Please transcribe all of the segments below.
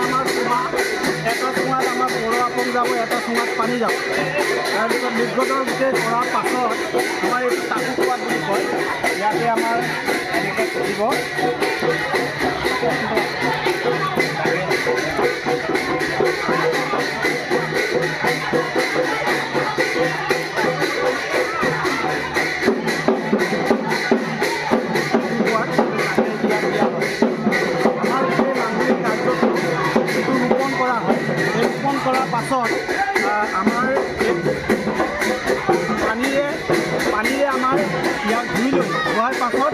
আমাৰ চুঙা এটা চুঙাত আমাৰ বড়ো আপং যাব, এটা চুঙাত পানী যাব। তাৰপিছত নিৰ্গত গোটেই কৰাৰ পাছত আমাৰ এইটো টাকু খোৱাত বুলি কয়। ইয়াতে আমাৰ এনেকৈ থাকিব। কৰাৰ পাছত আমাৰ পানীৰে আমাৰ ইয়াক ধুই লৈ ধোৱাৰ পাছত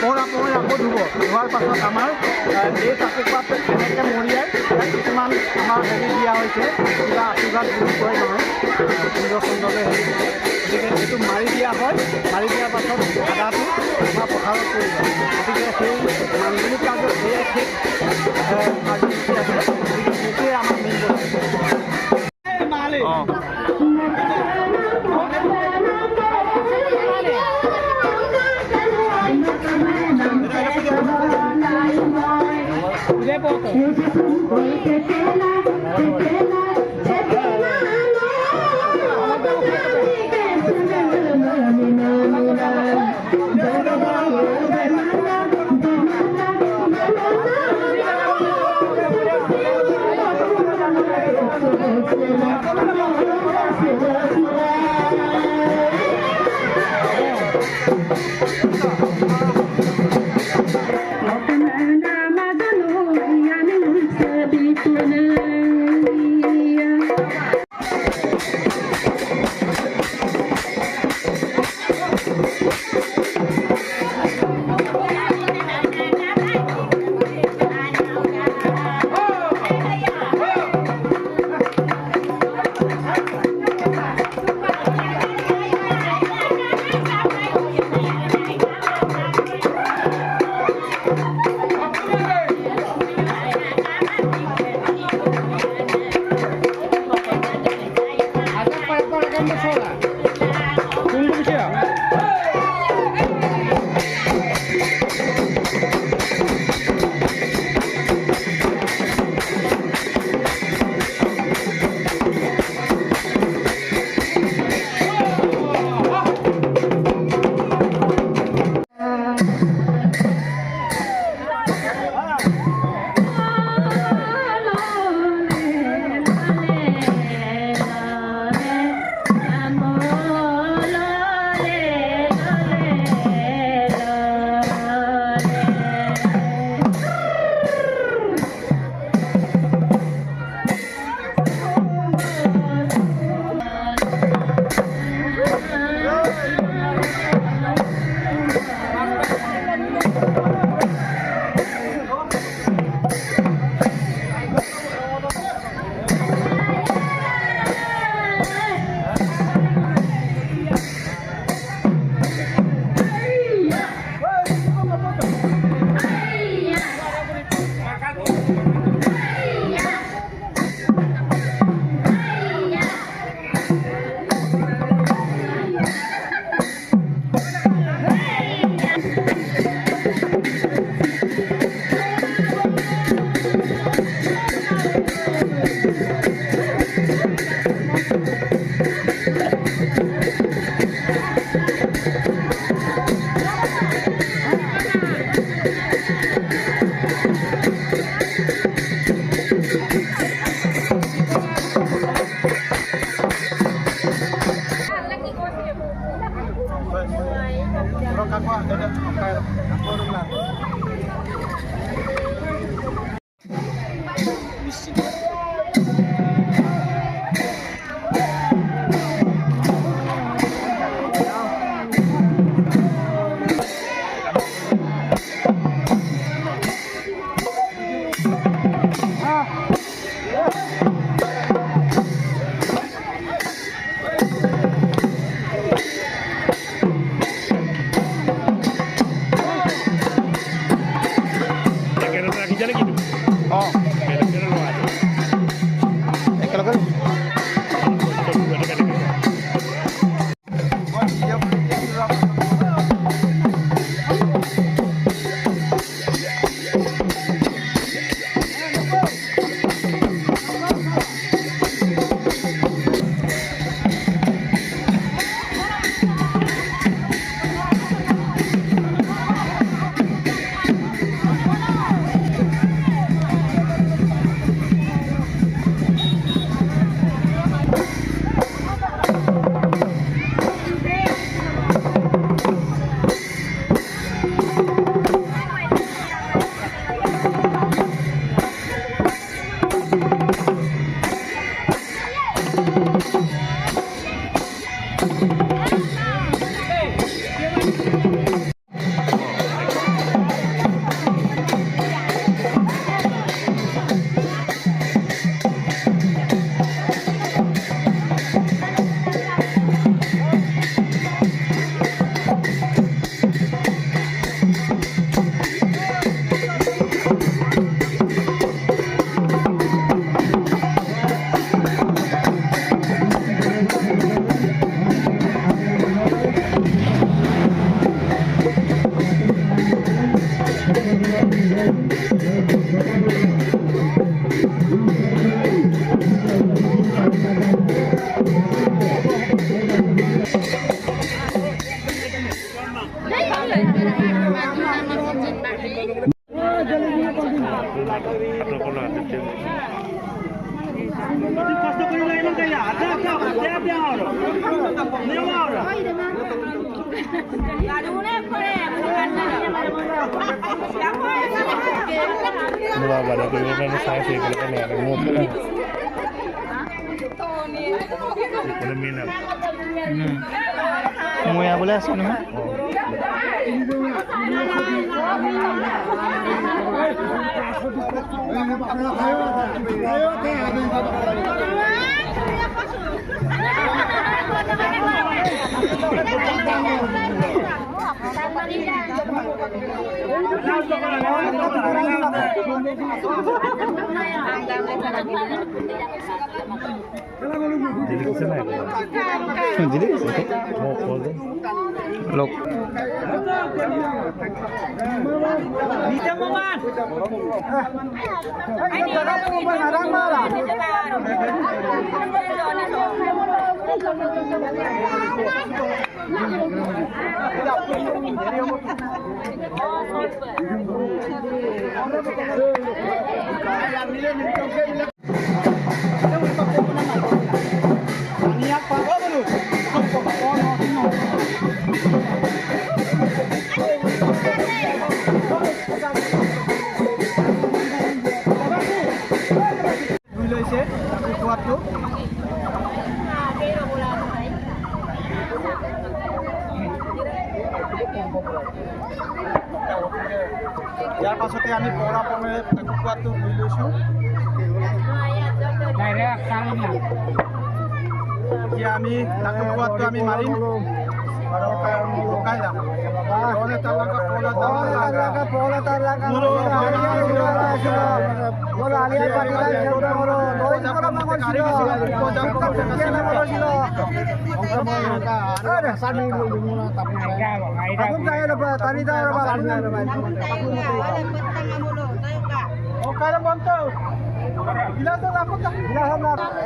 পৰ আপঙে আকৌ ধুব। ধোৱাৰ পাছত আমাৰ এই টাকুপাত এনেকৈ মৰিয়াই ইয়াত কিছুমান আমাৰ হেৰি দিয়া হৈছে, কিবা আশীৰ্বাদ বুলি কয় নহয়, সুন্দৰ সুন্দৰকৈ হেৰি। গতিকে এইটো মাৰি দিয়া হয়। মাৰি দিয়াৰ পাছত আদাটো আমাৰ পথাৰত পৰি যায়। গতিকে সেই মাংগলিক কাৰ্যত সেয়াই শেষ কাৰ্যসূচী আছে। গতিকে সেইটোৱে আমাৰ মেইন বস্তু। Pada kemudian saya sih kalau yang mau pulang. Kalau minat. Mau ya boleh sih nih. Jadi kesana ya? Jadi Mau pulang. Lok. Bisa moman. ইয়াৰ পাছতে আমি পৰা পৰে কুকুৰাটো ধুই লৈছোঁ এতিয়া আমি কুকুৰাটো আমি মাৰিম আৰু শুকাই যাম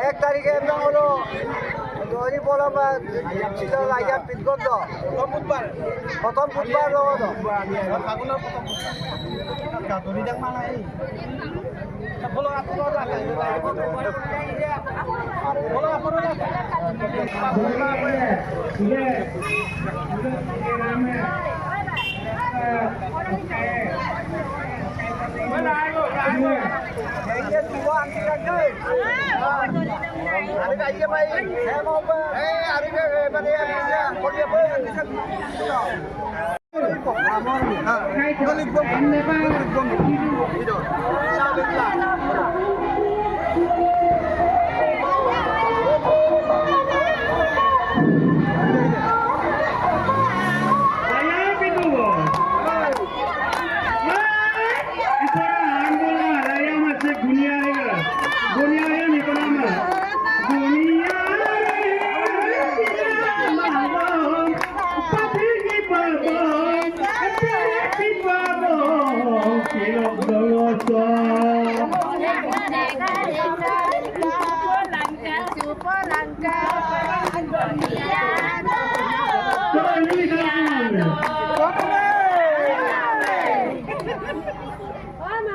এক তারিখে হলো দৈনিক বলবা ছিল লাইয়া পিতগত প্রথম বুধবার লগত ফাগুনের প্রথম গাদরি দেখ মালাই বলো আপনারা লাগে বলো আপনারা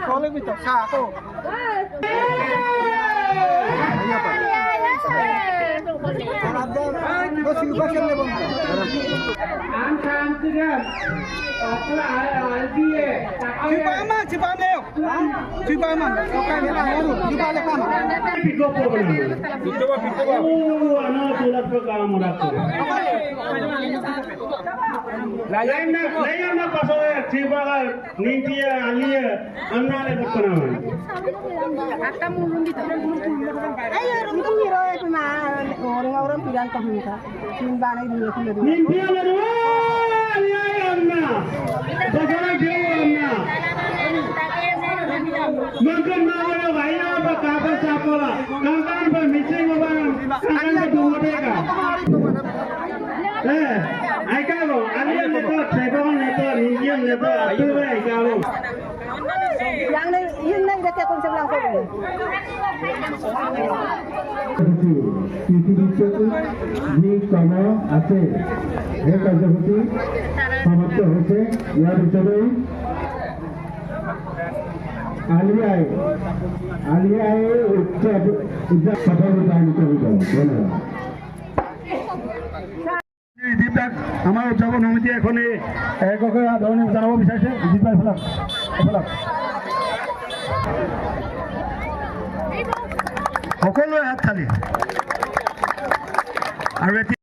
Kalau kita satu. Layan pasal cibagal nintia alia annale bukanama. Akan mulun di tempat ayo rumah hero itu mah orang-orang bilang kahunta simpan ini dulu Nintia lalu alia anna. Bagara jauh anna. Mungkin mana gaya apa kabar siapa? Kankan ber missing apa? Kankan ber dua deka. Aika lo, alia neto, sebab neto, Indian neto, atu aika lo. konsep langsung ini. যি কৰ্ম আছে সেই কাৰ্যসূচী সমাপ্ত হৈছে। ইয়াৰ পিছতেই আলিয়াই উৎসৱ সফল ৰূপায়িত হৈ গ'ল। ধন্যবাদ। যিবিলাক আমাৰ উদযাপন সমিতিয়ে এখনে এককে আদৰণি জনাব বিচাৰিছে। জিপা এইফালক সকলোৱে হাত খালি আৰু এতিয়া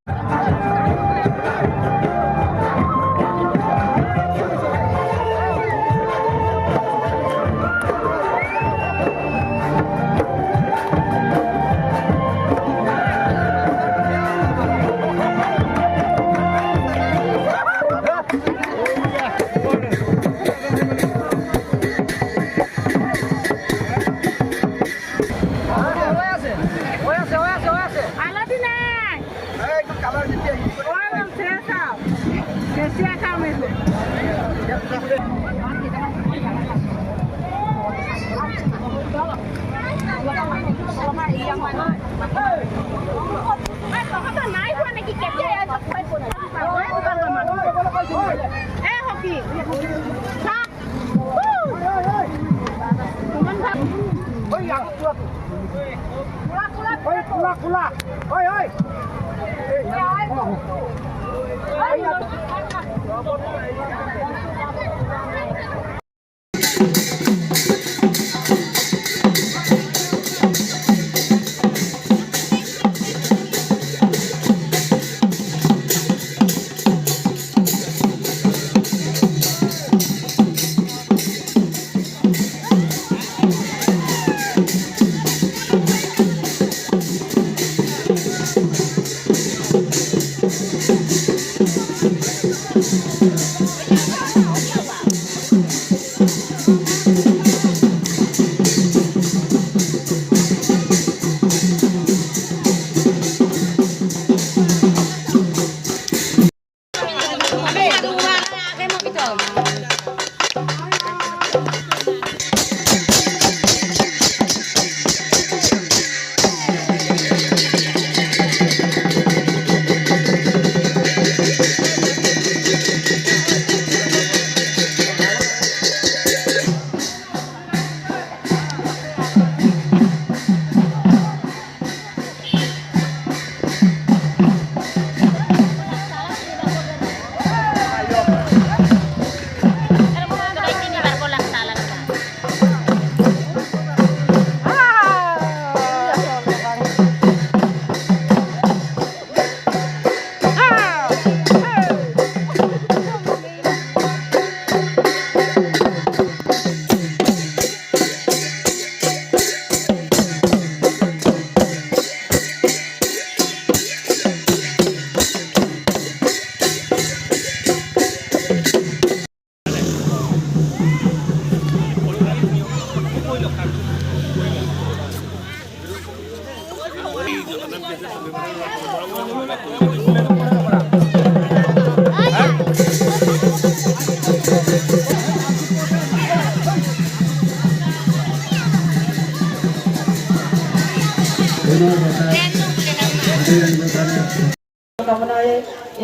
কামনাৰে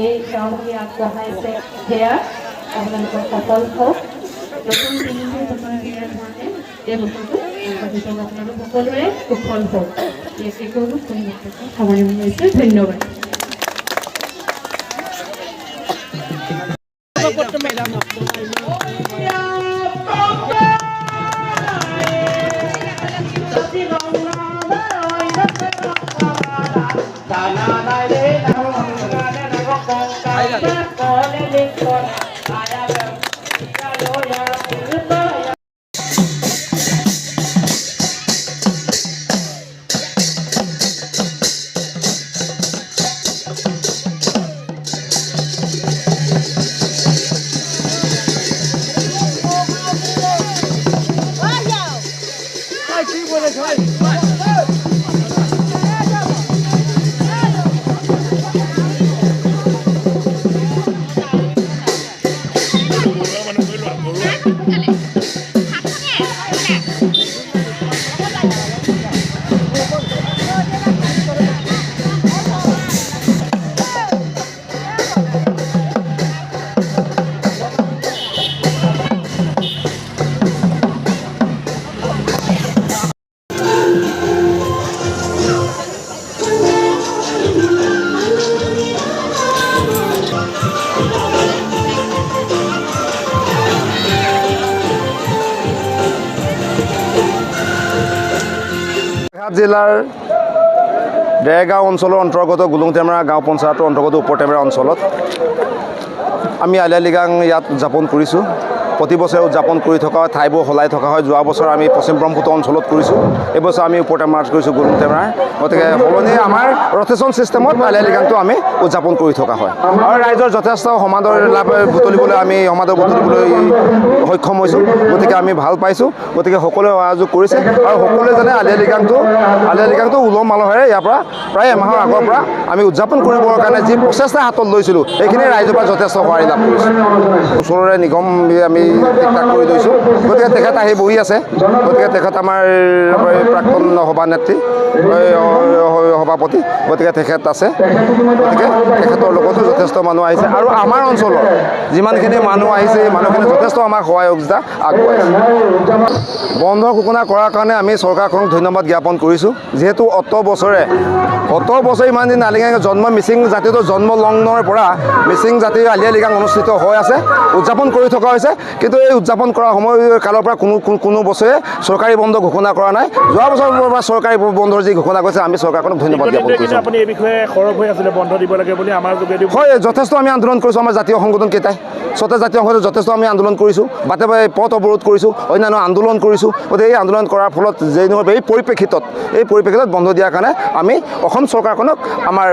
এই সেৱাভাগি আগবঢ়াইছে সেয়া আপোনালোকৰ সফল হওক। নতুন দিনটো আপোনালোকে ধৰণে এই বছৰটো আপোনালোক সকলোৰে সুফল হওক। এই কৰোঁ সামৰণি মাৰিছোঁ। ধন্যবাদ। জিলাৰ ডেৰগাঁও অঞ্চলৰ অন্তৰ্গত গুলুংটেমৰা গাঁও পঞ্চায়তৰ অন্তৰ্গত ওপৰটেমৰা অঞ্চলত আমি আলি আই লৃগাং ইয়াত উদযাপন কৰিছোঁ। প্ৰতি বছৰে উদযাপন কৰি থকা হয়, ঠাইবোৰ সলাই থকা হয়। যোৱা বছৰ আমি পশ্চিম ব্ৰহ্মপুত্ৰ অঞ্চলত কৰিছোঁ, এইবছৰ আমি ওপৰটেমৰাত কৰিছোঁ গুলুংটেমৰাৰ। গতিকে সলনি আমাৰ ৰটেশ্যন ছিষ্টেমত আলি আই লৃগাংটো আমি উদযাপন কৰি থকা হয় আৰু ৰাইজৰ যথেষ্ট সমাদৰ লাভ বুটলিবলৈ আমি সমাদৰ বুটলিবলৈ সক্ষম হৈছোঁ। গতিকে আমি ভাল পাইছোঁ। গতিকে সকলোৱে সহযোগ কৰিছে আৰু সকলোৱে জানে আলি আই লৃগাংটো উলহ মালহেৰে ইয়াৰ পৰা প্ৰায় এমাহৰ আগৰ পৰা আমি উদযাপন কৰিবৰ কাৰণে যি প্ৰচেষ্টা হাতত লৈছিলোঁ এইখিনি ৰাইজৰ পৰা যথেষ্ট সঁহাৰি লাভ কৰিছোঁ। ওচৰৰে নিগম আমি ঠিক ঠাক কৰি লৈছোঁ। গতিকে তেখেত আহি বহি আছে। গতিকে তেখেত আমাৰ প্ৰাক্তন সভানেত্ৰী সভাপতি, গতিকে তেখেত আছে। গতিকে তেখেতৰ লগতো যথেষ্ট মানুহ আহিছে আৰু আমাৰ অঞ্চলৰ যিমানখিনি মানুহ আহিছে এই মানুহখিনি যথেষ্ট আমাক সহায় সহযোগিতা আগবঢ়াইছে। বন্ধ ঘোষণা কৰাৰ কাৰণে আমি চৰকাৰখনক ধন্যবাদ জ্ঞাপন কৰিছোঁ। যিহেতু অত বছৰে ইমান দিন আলি আই লৃগাং জন্ম মিচিং জাতিটোৰ জন্ম লগ্নৰ পৰা মিচিং জাতিৰ আলি আই লৃগাং অনুষ্ঠিত হৈ আছে, উদযাপন কৰি থকা হৈছে। কিন্তু এই উদযাপন কৰাৰ সময়কালৰ পৰা কোনো বছৰে চৰকাৰী বন্ধ ঘোষণা কৰা নাই। যোৱা বছৰৰ পৰা চৰকাৰী বন্ধৰ যি ঘোষণা কৰিছে আমি চৰকাৰখনক ধন্যবাদ জ্ঞাপন কৰিছোঁ। আপুনি এই বিষয়ে সৰব হৈ আছিলে বন্ধ দিব লাগে বুলি আমাৰ যোগেদি হয়, যথেষ্ট আমি আন্দোলন কৰিছোঁ। আমাৰ জাতীয় সংগঠন কেইটাই ছটা জাতীয় সংগঠন যথেষ্ট আমি আন্দোলন কৰিছোঁ, বাটে পথ অৱৰোধ কৰিছোঁ, অন্যান্য আন্দোলন কৰিছোঁ। গতিকে এই আন্দোলন কৰাৰ ফলত এই পৰিপ্ৰেক্ষিতত বন্ধ দিয়াৰ কাৰণে আমি অসম চৰকাৰখনক আমাৰ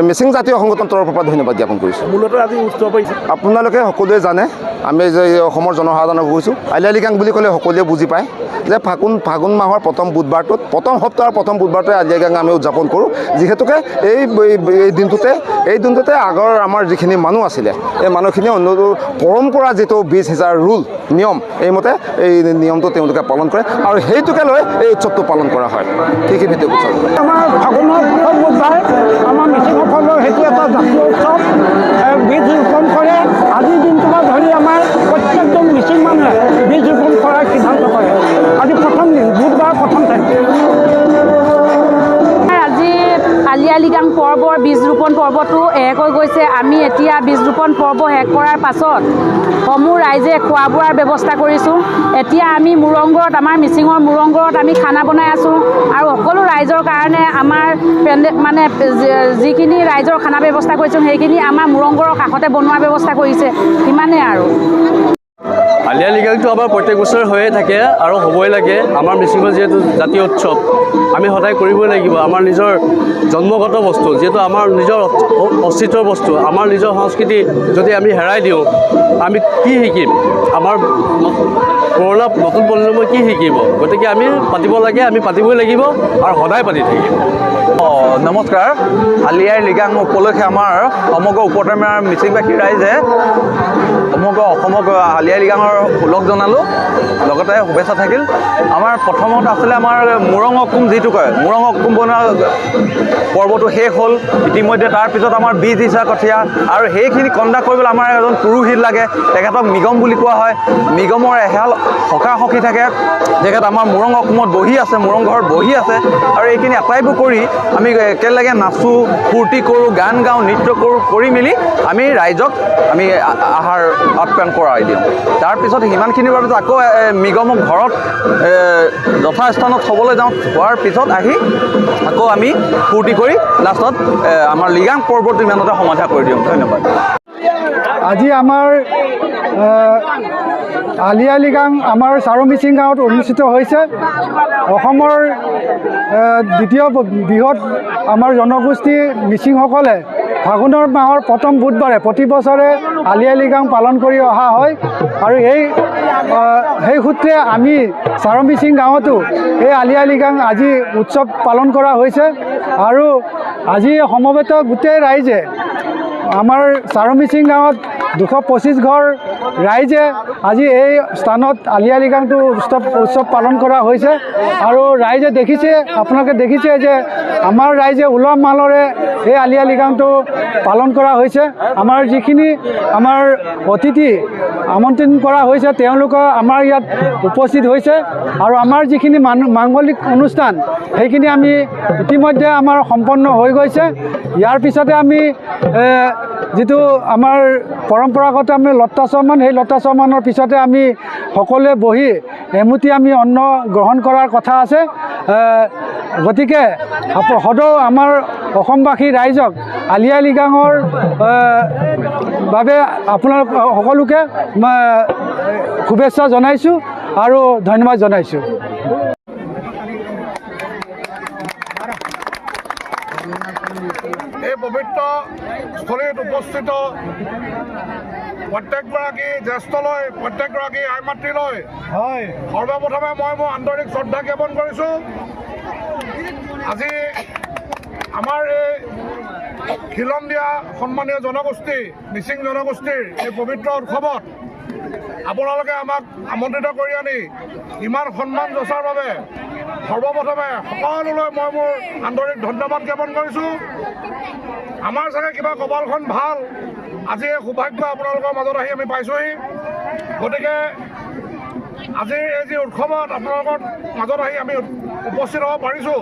মিচিং জাতীয় সংগঠনৰ তৰফৰ পৰা ধন্যবাদ জ্ঞাপন কৰিছোঁ। মূলতঃ আজি উৎসৱ হৈছে। আপোনালোকে সকলোৱে জানে, আমি যে অসমৰ জনসাধাৰণক কৈছোঁ, আলি আই লৃগাং বুলি ক'লে সকলোৱে বুজি পায় যে ফাগুন মাহৰ প্ৰথম বুধবাৰটোত প্ৰথম সপ্তাহৰ প্ৰথম বুধবাৰটোৱে আলি আই লৃগাং আমি উদযাপন কৰোঁ। যিহেতুকে এই দিনটোতে আগৰ আমাৰ যিখিনি মানুহ আছিলে এই মানুহখিনি অন্য পৰম্পৰা যিটো 20,000 ৰুল নিয়ম এইমতে এই নিয়মটো তেওঁলোকে পালন কৰে আৰু সেইটোকে লৈ এই উৎসৱটো পালন কৰা হয়। কৃষিভিত্তিক উৎসৱ আমাৰ ফাগুনৰ প্ৰথম বুধবাৰ আমাৰ মিচিংসকলৰ সেইটো এটা জাতীয় উৎসৱ। বীজ ৰোপণ কৰে। আজিৰ দিনটো ধৰি আমাৰ প্ৰত্যেকজন মিচিং মানুহে বীজ ৰোপণ কৰাৰ সিদ্ধান্ত কৰে। আজি প্ৰথম দিন, বুধবাৰ প্ৰথম তাৰিখ। আজি আলি আই লৃগাং পৰ্বৰ বীজ ৰোপণ পৰ্বটো শেষ হৈ গৈছে। আমি এতিয়া বীজ ৰোপণ পৰ্ব শেষ কৰাৰ পাছত সমূহ ৰাইজে খোৱা বোৱাৰ ব্যৱস্থা কৰিছোঁ। এতিয়া আমি মুৰংঘৰত, আমাৰ মিচিঙৰ মুৰংঘৰত আমি খানা বনাই আছোঁ আৰু সকলো ৰাইজৰ কাৰণে আমাৰ যিখিনি ৰাইজৰ খানা ব্যৱস্থা কৰিছোঁ সেইখিনি আমাৰ মুৰংঘৰৰ কাষতে বনোৱাৰ ব্যৱস্থা কৰিছে। সিমানেই আৰু আলি আই লৃগাংটো আমাৰ প্ৰত্যেক বছৰে হৈয়ে থাকে আৰু হ'বই লাগে। আমাৰ মিচিঙৰ যিহেতু জাতীয় উৎসৱ, আমি সদায় কৰিবই লাগিব। আমাৰ নিজৰ জন্মগত বস্তু, যিহেতু আমাৰ নিজৰ অস্তিত্বৰ বস্তু, আমাৰ নিজৰ সংস্কৃতি যদি আমি হেৰাই দিওঁ আমি কি শিকিম? আমাৰ পুৰণা নতুন প্ৰজন্মই কি শিকিব? গতিকে আমি পাতিব লাগে, আমি পাতিবই লাগিব আৰু সদায় পাতি থাকিম। নমস্কাৰ। আলি আই লৃগাং উপলক্ষে আমাৰ সমগ্ৰ ওপৰটেমৰাৰ মিচিংবাসী ৰাইজে সমগ্ৰ অসমক আলি আই লৃগাঙৰ ওলগ জনালোঁ, লগতে শুভেচ্ছা থাকিল। আমাৰ প্ৰথমত আছিলে আমাৰ মুৰং অকুম, যিটো কয় মুৰং অকুম বনোৱা পৰ্বটো শেষ হ'ল ইতিমধ্যে। তাৰপিছত আমাৰ বীজ সিঁচা কঠীয়া আৰু সেইখিনি কণ্ডাক্ট কৰিবলৈ আমাৰ এজন পুৰোহিত লাগে, তেখেতক নিগম বুলি কোৱা হয়। নিগমৰ এহাল সখা সখী থাকে, তেখেত আমাৰ মুৰং অকুমত বহি আছে, মুৰং ঘৰত বহি আছে আৰু এইখিনি আটাইবোৰ কৰি আমি একেলগে নাচোঁ, ফূৰ্তি কৰোঁ, গান গাওঁ, নৃত্য কৰোঁ, কৰি মেলি আমি ৰাইজক আমি আহাৰ আপ্যায়ন কৰাই দিওঁ। তাৰপিছত সিমানখিনিৰ বাবে আকৌ নিগমক ঘৰত যথাস্থানত থ'বলৈ যাওঁ। হোৱাৰ পিছত আহি আকৌ আমি ফূৰ্তি কৰি লাষ্টত আমাৰ লৃগাং পৰ্বটো ইমানতে সমাধা কৰি দিওঁ। ধন্যবাদ। আজি আমাৰ আলি আই লৃগাং আমাৰ চাৰো মিচিং গাঁৱত অনুষ্ঠিত হৈছে। অসমৰ দ্বিতীয় বৃহৎ আমাৰ জনগোষ্ঠী মিচিংসকলে ফাগুনৰ মাহৰ প্ৰথম বুধবাৰে প্ৰতি বছৰে আলি আই লৃগাং পালন কৰি অহা হয় আৰু সেই সূত্ৰে আমি চাৰো মিচিং গাঁৱতো এই আলি আই লৃগাং আজি উৎসৱ পালন কৰা হৈছে আৰু আজি সমবেত গোটেই ৰাইজে আমাৰ চাৰো মিচিং গাঁৱত 225 ঘৰ ৰাইজে আজি এই স্থানত আলি আই লৃগাংটো উৎসৱ পালন কৰা হৈছে আৰু ৰাইজে দেখিছে, আপোনালোকে দেখিছে যে আমাৰ ৰাইজে উলহ মালহেৰে এই আলি আই লৃগাংটো পালন কৰা হৈছে। আমাৰ যিখিনি আমাৰ অতিথি আমন্ত্ৰণ কৰা হৈছে তেওঁলোকে আমাৰ ইয়াত উপস্থিত হৈছে আৰু আমাৰ যিখিনি মাংগলিক অনুষ্ঠান সেইখিনি আমি ইতিমধ্যে আমাৰ সম্পন্ন হৈ গৈছে। ইয়াৰ পিছতে আমি যিটো আমাৰ পৰম্পৰাগত আমি লতাচমান, সেই লতাচমানৰ পিছতে আমি সকলোৱে বহি এমুঠি আমি অন্ন গ্ৰহণ কৰাৰ কথা আছে। গতিকে সদৌ আমাৰ অসমবাসী ৰাইজক আলি আই লৃগাঙৰ বাবে আপোনালোক সকলোকে শুভেচ্ছা জনাইছোঁ আৰু ধন্যবাদ জনাইছোঁ। এই পবিত্ৰ স্থলীত উপস্থিত প্ৰত্যেকগৰাকী জ্যেষ্ঠলৈ, প্ৰত্যেকগৰাকী আই মাতৃলৈ সৰ্বপ্ৰথমে মই মোৰ আন্তৰিক শ্ৰদ্ধা জ্ঞাপন কৰিছোঁ। আজি আমাৰ এই খিলঞ্জীয়া সন্মানীয় জনগোষ্ঠী, মিচিং জনগোষ্ঠীৰ এই পবিত্ৰ উৎসৱত আপোনালোকে আমাক আমন্ত্ৰিত কৰি আনি ইমান সন্মান যচাৰ বাবে সৰ্বপ্ৰথমে সকলোলৈ মই মোৰ আন্তৰিক ধন্যবাদ জ্ঞাপন কৰিছোঁ। আমাৰ চাগে কিবা কপালখন ভাল, আজি এই সৌভাগ্য আপোনালোকৰ মাজত আহি আমি পাইছোঁহি। গতিকে আজিৰ এই যি উৎসৱত আপোনালোকৰ মাজত আহি আমি উপস্থিত হ'ব পাৰিছোঁ,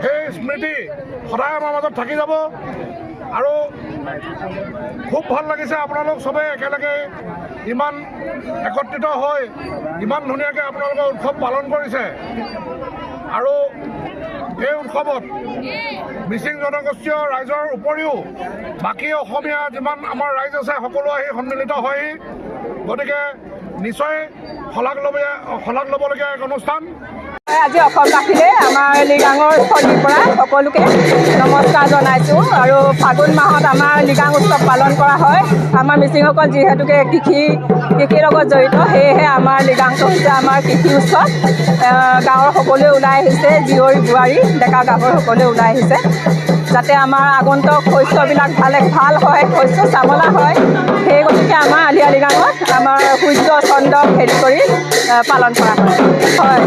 সেই স্মৃতি সদায় আমাৰ মাজত থাকি যাব। আৰু খুব ভাল লাগিছে আপোনালোক চবেই একেলগে ইমান একত্ৰিত হৈ ইমান ধুনীয়াকৈ আপোনালোকৰ উৎসৱ পালন কৰিছে। আৰু এই উৎসৱত মিচিং জনগোষ্ঠীয় ৰাইজৰ উপৰিও বাকী অসমীয়া যিমান আমাৰ ৰাইজ আছে সকলো আহি সন্মিলিত হয়হি। গতিকে নিশ্চয় শলাগ ল'বলগীয়া এক অনুষ্ঠান। আজি অসমবাসীলৈ আমাৰ লৃগাঙৰ স্থলীৰ পৰা সকলোকে নমস্কাৰ জনাইছোঁ। আৰু ফাগুন মাহত আমাৰ লৃগাং উৎসৱ পালন কৰা হয়। আমাৰ মিচিংসকল যিহেতুকে কৃষিৰ লগত জড়িত, সেয়েহে আমাৰ লৃগাংটো হৈছে আমাৰ কৃষি উৎসৱ। গাঁৱৰ সকলোৱে ওলাই আহিছে, জীয়ৰী বোৱাৰী ডেকা গাভৰু সকলোৱে ওলাই আহিছে, যাতে আমাৰ আগন্তুক শস্যবিলাক ভাল হয়, শস্য চামলা হয়। সেই গতিকে আমাৰ আলি আই লৃগাঙত আমাৰ সূৰ্য চন্দ্ৰক হেৰি কৰি পালন কৰা হয়।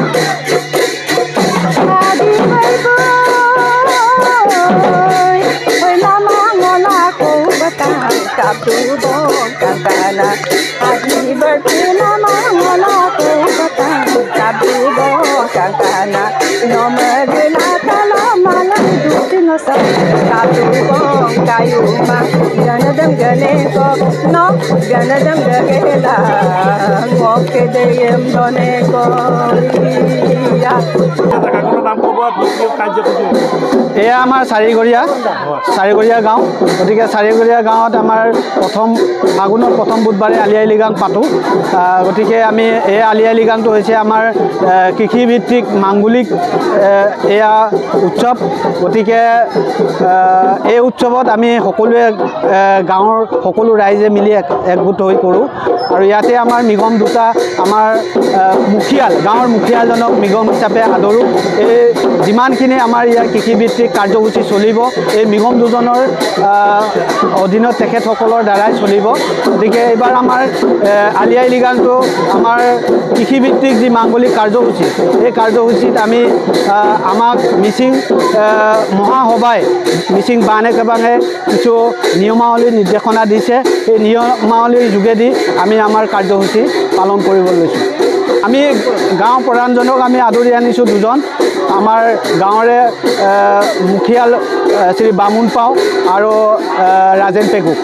এয়া আমাৰ চাৰিঘৰীয়া গাঁও। গতিকে চাৰিঘৰীয়া গাঁৱত আমাৰ ফাগুনৰ প্ৰথম বুধবাৰে আলি আই লৃগাং পাতোঁ। গতিকে আমি এই আলি আই লৃগাংটো হৈছে আমাৰ কৃষিভিত্তিক মাংগলিক এয়া উৎসৱ। গতিকে এই উৎসৱত আমি সকলোৱে গাঁৱৰ সকলো ৰাইজে মিলি একগোট হৈ কৰোঁ। আৰু ইয়াতে আমাৰ নিগম দুটা, আমাৰ মুখিয়াল, গাঁৱৰ মুখিয়ালজনক নিগম হিচাপে আদৰোঁ। এই যিমানখিনি আমাৰ ইয়াৰ কৃষিভিত্তিক কাৰ্যসূচী চলিব, এই নিগম দুজনৰ অধীনত তেখেতসকলৰ দ্বাৰাই চলিব। গতিকে এইবাৰ আমাৰ আলি আই লৃগাংটো আমাৰ কৃষিভিত্তিক যি মাংগলিক কাৰ্যসূচী, এই কাৰ্যসূচীত আমাক মিচিং মহাসভাই মিচিং বানে কেবাঙে কিছু নিয়মাৱলী নিৰ্দেশনা দিছে। এই নিয়মাৱলীৰ যোগেদি আমি আমাৰ কাৰ্যসূচী পালন কৰিব লৈছোঁ। আমি গাঁও প্ৰধানজনক আমি আদৰি আনিছোঁ দুজন, আমাৰ গাঁৱৰে মুখিয়াল শ্ৰী বামুণ পাও আৰু ৰাজেন পেগুক।